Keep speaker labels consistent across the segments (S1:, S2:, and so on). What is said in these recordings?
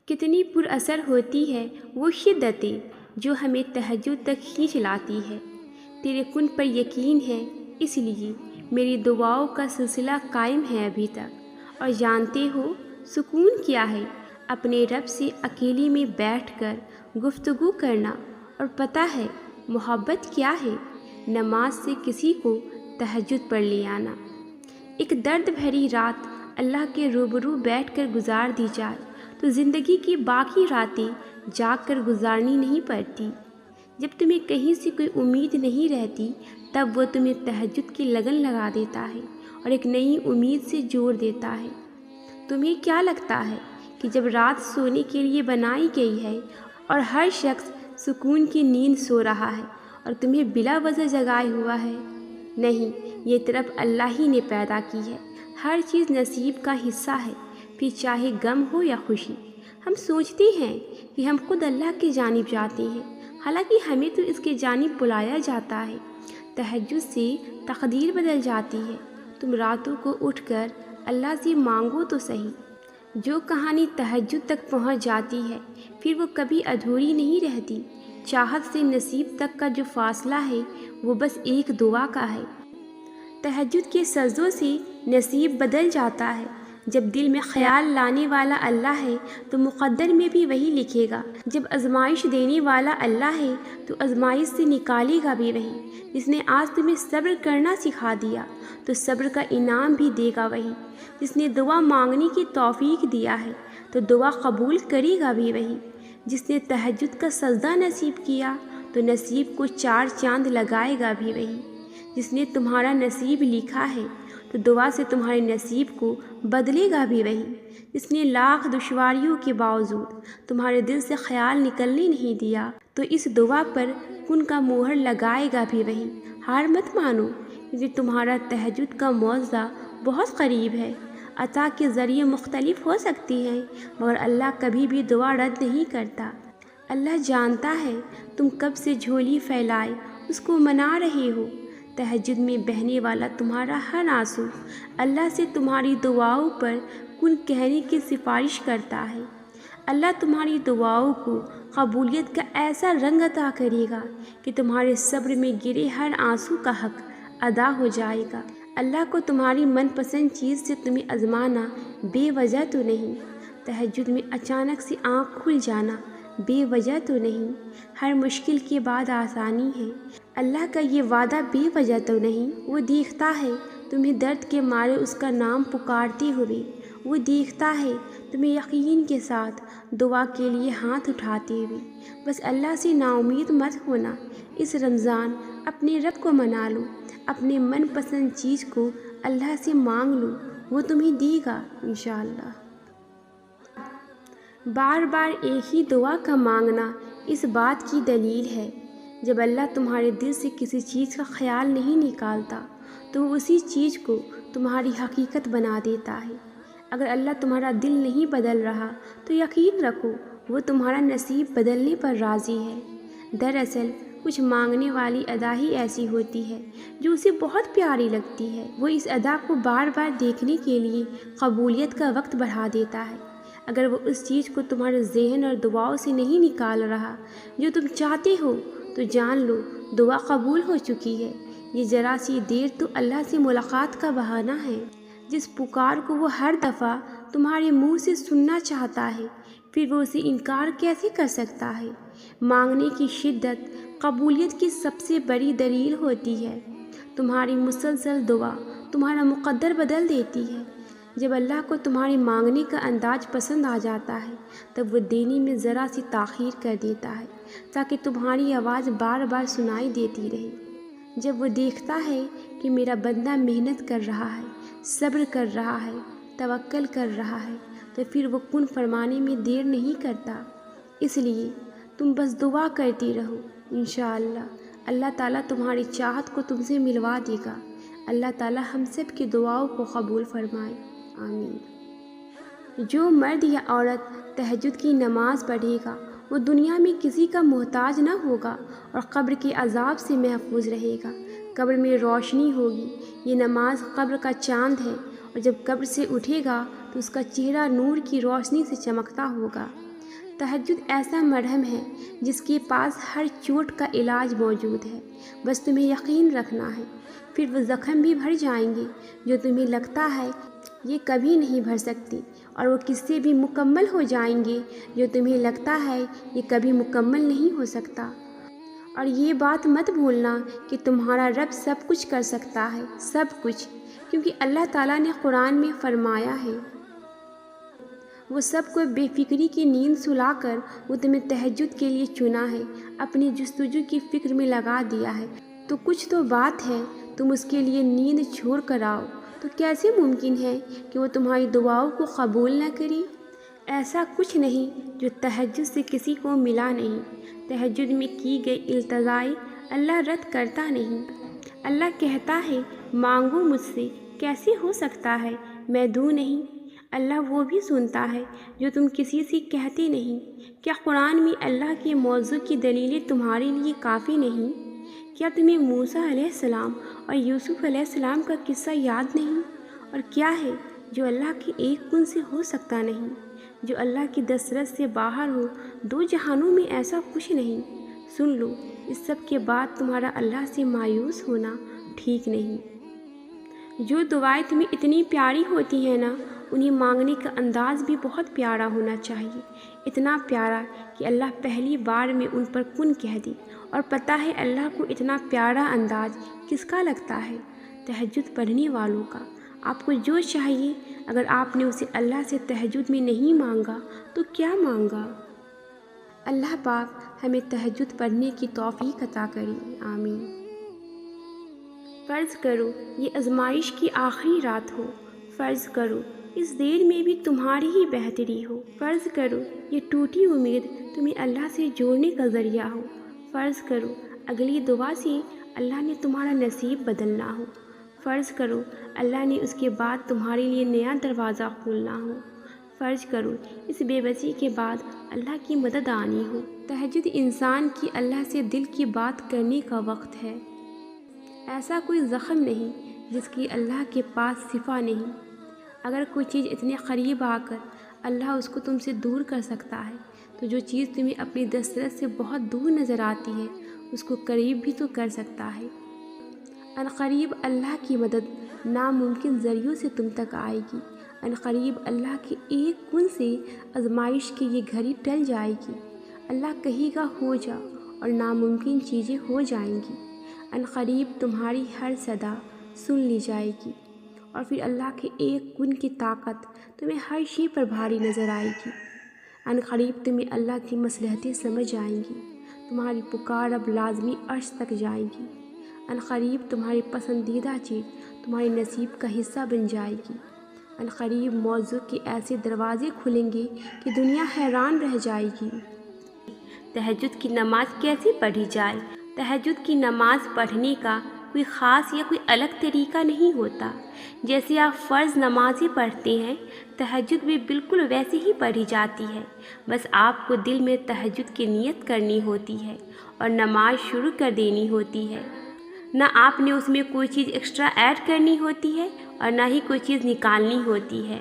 S1: کتنی پر اثر ہوتی ہے وہ شدتیں جو ہمیں تہجد تک کھینچ لاتی ہے۔ تیرے کن پر یقین ہے، اس لیے میری دعاؤں کا سلسلہ قائم ہے ابھی تک۔ اور جانتے ہو سکون کیا ہے؟ اپنے رب سے اکیلی میں بیٹھ کر گفتگو کرنا۔ اور پتہ ہے محبت کیا ہے؟ نماز سے کسی کو تہجد پڑھ لے آنا۔ ایک درد بھری رات اللہ کے روبرو بیٹھ کر گزار دی جائے تو زندگی کی باقی راتیں جاگ کر گزارنی نہیں پڑتی۔ جب تمہیں کہیں سے کوئی امید نہیں رہتی تب وہ تمہیں تہجد کی لگن لگا دیتا ہے اور ایک نئی امید سے جوڑ دیتا ہے۔ تمہیں کیا لگتا ہے کہ جب رات سونے کے لیے بنائی گئی ہے اور ہر شخص سکون کی نیند سو رہا ہے اور تمہیں بلا وجہ جگائے ہوا ہے؟ نہیں، یہ طرف اللہ ہی نے پیدا کی ہے۔ ہر چیز نصیب کا حصہ ہے، پھر چاہے غم ہو یا خوشی۔ ہم سوچتے ہیں کہ ہم خود اللہ کی جانب جاتے ہیں، حالانکہ ہمیں تو اس کی جانب بلایا جاتا ہے۔ تہجد سے تقدیر بدل جاتی ہے۔ تم راتوں کو اٹھ کر اللہ سے مانگو تو صحیح۔ جو کہانی تہجد تک پہنچ جاتی ہے پھر وہ کبھی ادھوری نہیں رہتی۔ چاہت سے نصیب تک کا جو فاصلہ ہے وہ بس ایک دعا کا ہے۔ تہجد کے سجدوں سے نصیب بدل جاتا ہے۔ جب دل میں خیال لانے والا اللہ ہے تو مقدر میں بھی وہی لکھے گا۔ جب آزمائش دینے والا اللہ ہے تو آزمائش سے نکالے گا بھی وہی۔ جس نے آج تمہیں صبر کرنا سکھا دیا تو صبر کا انعام بھی دے گا وہی۔ جس نے دعا مانگنے کی توفیق دیا ہے تو دعا قبول کرے گا بھی وہی۔ جس نے تہجد کا سجدہ نصیب کیا تو نصیب کو 4 چاند لگائے گا بھی وہی۔ جس نے تمہارا نصیب لکھا ہے تو دعا سے تمہارے نصیب کو بدلے گا بھی وہی۔ جس نے لاکھ دشواریوں کے باوجود تمہارے دل سے خیال نکلنے نہیں دیا تو اس دعا پر کن کا مہر لگائے گا بھی وہی۔ ہار مت مانو، کیونکہ تمہارا تہجد کا معجزہ بہت قریب ہے۔ عطا کے ذریعے مختلف ہو سکتی ہیں مگر اللہ کبھی بھی دعا رد نہیں کرتا۔ اللہ جانتا ہے تم کب سے جھولی پھیلائے اس کو منا رہے ہو۔ تہجد میں بہنے والا تمہارا ہر آنسو اللہ سے تمہاری دعاؤں پر کن کہنے کی سفارش کرتا ہے۔ اللہ تمہاری دعاؤں کو قبولیت کا ایسا رنگ عطا کرے گا کہ تمہارے صبر میں گرے ہر آنسو کا حق ادا ہو جائے گا۔ اللہ کو تمہاری من پسند چیز سے تمہیں آزمانا بے وجہ تو نہیں۔ تہجد میں اچانک سے آنکھ کھل جانا بے وجہ تو نہیں۔ ہر مشکل کے بعد آسانی ہے۔ اللہ کا یہ وعدہ بے وجہ تو نہیں۔ وہ دیکھتا ہے تمہیں درد کے مارے اس کا نام پکارتے ہوئے۔ وہ دیکھتا ہے تمہیں یقین کے ساتھ دعا کے لیے ہاتھ اٹھاتے ہوئے۔ بس اللہ سے نا امید مت ہونا۔ اس رمضان اپنے رب کو منا لو، اپنے من پسند چیز کو اللہ سے مانگ لو، وہ تمہیں دے گا انشاءاللہ۔ بار بار ایک ہی دعا کا مانگنا اس بات کی دلیل ہے جب اللہ تمہارے دل سے کسی چیز کا خیال نہیں نکالتا تو وہ اسی چیز کو تمہاری حقیقت بنا دیتا ہے۔ اگر اللہ تمہارا دل نہیں بدل رہا تو یقین رکھو وہ تمہارا نصیب بدلنے پر راضی ہے۔ دراصل کچھ مانگنے والی ادا ہی ایسی ہوتی ہے جو اسے بہت پیاری لگتی ہے۔ وہ اس ادا کو بار بار دیکھنے کے لیے قبولیت کا وقت بڑھا دیتا ہے۔ اگر وہ اس چیز کو تمہارے ذہن اور دعاؤں سے نہیں نکال رہا جو تم چاہتے ہو تو جان لو دعا قبول ہو چکی ہے۔ یہ ذرا سی دیر تو اللہ سے ملاقات کا بہانہ ہے۔ جس پکار کو وہ ہر دفعہ تمہارے منہ سے سننا چاہتا ہے پھر وہ اسے انکار کیسے کر سکتا ہے؟ مانگنے کی شدت قبولیت کی سب سے بڑی دلیل ہوتی ہے۔ تمہاری مسلسل دعا تمہارا مقدر بدل دیتی ہے۔ جب اللہ کو تمہارے مانگنے کا انداز پسند آ جاتا ہے تب وہ دینے میں ذرا سی تاخیر کر دیتا ہے تاکہ تمہاری آواز بار بار سنائی دیتی رہے۔ جب وہ دیکھتا ہے کہ میرا بندہ محنت کر رہا ہے، صبر کر رہا ہے، توکل کر رہا ہے تو پھر وہ کن فرمانے میں دیر نہیں کرتا۔ اس لیے تم بس دعا کرتی رہو، انشاءاللہ اللہ تعالیٰ تمہاری چاہت کو تم سے ملوا دے گا۔ اللہ تعالیٰ ہم سب کی دعاؤں کو قبول فرمائے، آمین۔ جو مرد یا عورت تہجد کی نماز پڑھے گا وہ دنیا میں کسی کا محتاج نہ ہوگا اور قبر کے عذاب سے محفوظ رہے گا۔ قبر میں روشنی ہوگی۔ یہ نماز قبر کا چاند ہے اور جب قبر سے اٹھے گا تو اس کا چہرہ نور کی روشنی سے چمکتا ہوگا۔ تہجد ایسا مرہم ہے جس کے پاس ہر چوٹ کا علاج موجود ہے، بس تمہیں یقین رکھنا ہے۔ پھر وہ زخم بھی بھر جائیں گے جو تمہیں لگتا ہے یہ کبھی نہیں بھر سکتی، اور وہ قصے بھی مکمل ہو جائیں گے جو تمہیں لگتا ہے یہ کبھی مکمل نہیں ہو سکتا۔ اور یہ بات مت بھولنا کہ تمہارا رب سب کچھ کر سکتا ہے، سب کچھ، کیونکہ اللہ تعالیٰ نے قرآن میں فرمایا ہے وہ سب کو بے فکری کی نیند سلا کر وہ تمہیں تہجد کے لیے چنا ہے، اپنی جستجو کی فکر میں لگا دیا ہے، تو کچھ تو بات ہے تم اس کے لیے نیند چھوڑ کر آؤ، تو کیسے ممکن ہے کہ وہ تمہاری دعاؤں کو قبول نہ کرے؟ ایسا کچھ نہیں جو تہجد سے کسی کو ملا نہیں۔ تہجد میں کی گئی التجائیں اللہ رد کرتا نہیں۔ اللہ کہتا ہے مانگو مجھ سے، کیسے ہو سکتا ہے میں دوں نہیں؟ اللہ وہ بھی سنتا ہے جو تم کسی سے کہتے نہیں۔ کیا قرآن میں اللہ کے موضوع کی دلیلیں تمہارے لیے کافی نہیں؟ کیا تمہیں موسیٰ علیہ السلام اور یوسف علیہ السلام کا قصہ یاد نہیں؟ اور کیا ہے جو اللہ کے ایک کن سے ہو سکتا نہیں، جو اللہ کی دسترس سے باہر ہو؟ دو جہانوں میں ایسا کچھ نہیں۔ سن لو، اس سب کے بعد تمہارا اللہ سے مایوس ہونا ٹھیک نہیں۔ جو دعائیں تمہیں اتنی پیاری ہوتی ہیں نا، انہیں مانگنے کا انداز بھی بہت پیارا ہونا چاہیے، اتنا پیارا کہ اللہ پہلی بار میں ان پر کن کہہ دے۔ اور پتہ ہے اللہ کو اتنا پیارا انداز کس کا لگتا ہے؟ تہجد پڑھنے والوں کا۔ آپ کو جو چاہیے، اگر آپ نے اسے اللہ سے تہجد میں نہیں مانگا تو کیا مانگا؟ اللہ پاک ہمیں تہجد پڑھنے کی توفیق عطا کرے، آمین۔ فرض کرو یہ آزمائش کی آخری رات ہو، فرض کرو اس دیر میں بھی تمہاری ہی بہتری ہو، فرض کرو یہ ٹوٹی امید تمہیں اللہ سے جوڑنے کا ذریعہ ہو، فرض کرو اگلی دعا سے اللہ نے تمہارا نصیب بدلنا ہو، فرض کرو اللہ نے اس کے بعد تمہارے لیے نیا دروازہ کھولنا ہو، فرض کرو اس بے بسی کے بعد اللہ کی مدد آنی ہو۔ تہجد انسان کی اللہ سے دل کی بات کرنے کا وقت ہے۔ ایسا کوئی زخم نہیں جس کی اللہ کے پاس شفا نہیں۔ اگر کوئی چیز اتنے قریب آ کر اللہ اس کو تم سے دور کر سکتا ہے، تو جو چیز تمہیں اپنی دسترس سے بہت دور نظر آتی ہے اس کو قریب بھی تو کر سکتا ہے۔ عنقریب اللہ کی مدد ناممکن ذریعوں سے تم تک آئے گی۔ عنقریب اللہ کے ایک کن سے آزمائش کی یہ گھڑی ٹل جائے گی۔ اللہ کہے گا ہو جا، اور ناممکن چیزیں ہو جائیں گی۔ عنقریب تمہاری ہر صدا سن لی جائے گی، اور پھر اللہ کے ایک کن کی طاقت تمہیں ہر شے پر بھاری نظر آئے گی۔ عنقریب تمہیں اللہ کی مصلحتیں سمجھ آئیں گی، تمہاری پکار اب لازمی عرش تک جائے گی۔ عنقریب تمہاری پسندیدہ چیز تمہارے نصیب کا حصہ بن جائے گی۔ عنقریب موضوع کے ایسے دروازے کھلیں گے کہ دنیا حیران رہ جائے گی۔ تہجد کی نماز کیسے پڑھی جائے؟ تہجد کی نماز پڑھنے کا کوئی خاص یا کوئی الگ طریقہ نہیں ہوتا۔ جیسے آپ فرض نمازیں پڑھتے ہیں، تہجد بھی بالکل ویسے ہی پڑھی جاتی ہے، بس آپ کو دل میں تہجد کی نیت کرنی ہوتی ہے اور نماز شروع کر دینی ہوتی ہے۔ نہ آپ نے اس میں کوئی چیز ایکسٹرا ایڈ کرنی ہوتی ہے اور نہ ہی کوئی چیز نکالنی ہوتی ہے۔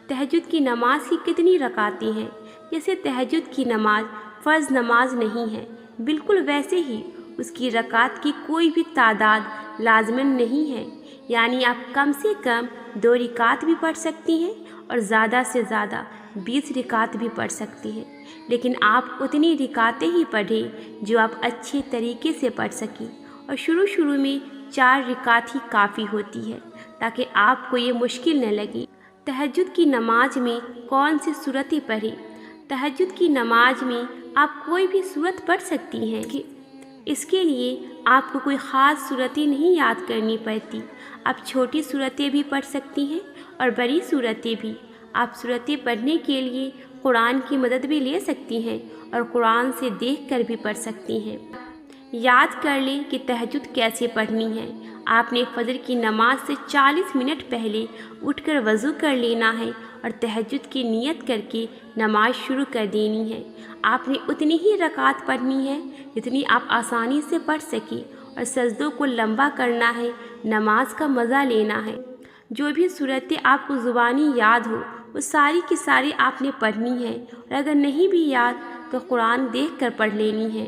S1: تہجد کی نماز کی کتنی رکعتیں ہیں؟ جیسے تہجد کی نماز فرض نماز نہیں ہے، بالکل ویسے ہی اس کی رکعت کی کوئی بھی تعداد لازماً نہیں ہے، یعنی آپ کم سے کم 2 رکعت بھی پڑھ سکتی ہیں اور زیادہ سے زیادہ 20 رکعت بھی پڑھ سکتی ہیں، لیکن آپ اتنی رکعتیں ہی پڑھیں جو آپ اچھے طریقے سے پڑھ سکیں، اور شروع میں 4 رکعت ہی کافی ہوتی ہے تاکہ آپ کو یہ مشکل نہ لگے۔ تہجد کی نماز میں کون سی سورتیں پڑھیں؟ تہجد کی نماز میں آپ کوئی بھی سورت پڑھ سکتی ہیں کہ اس کے لیے آپ کو کوئی خاص سورتیں نہیں یاد کرنی پڑتی۔ آپ چھوٹی سورتیں بھی پڑھ سکتی ہیں اور بڑی سورتیں بھی۔ آپ سورتیں پڑھنے کے لیے قرآن کی مدد بھی لے سکتی ہیں اور قرآن سے دیکھ کر بھی پڑھ سکتی ہیں۔ یاد کر لیں کہ تہجد کیسے پڑھنی ہے۔ آپ نے فجر کی نماز سے 40 منٹ پہلے اٹھ کر وضو کر لینا ہے اور تہجد کی نیت کر کے نماز شروع کر دینی ہے۔ آپ نے اتنی ہی رکعت پڑھنی ہے جتنی آپ آسانی سے پڑھ سکیں، اور سجدوں کو لمبا کرنا ہے، نماز کا مزہ لینا ہے۔ جو بھی صورتیں آپ کو زبانی یاد ہو وہ ساری کی ساری آپ نے پڑھنی ہے، اور اگر نہیں بھی یاد تو قرآن دیکھ کر پڑھ لینی ہے۔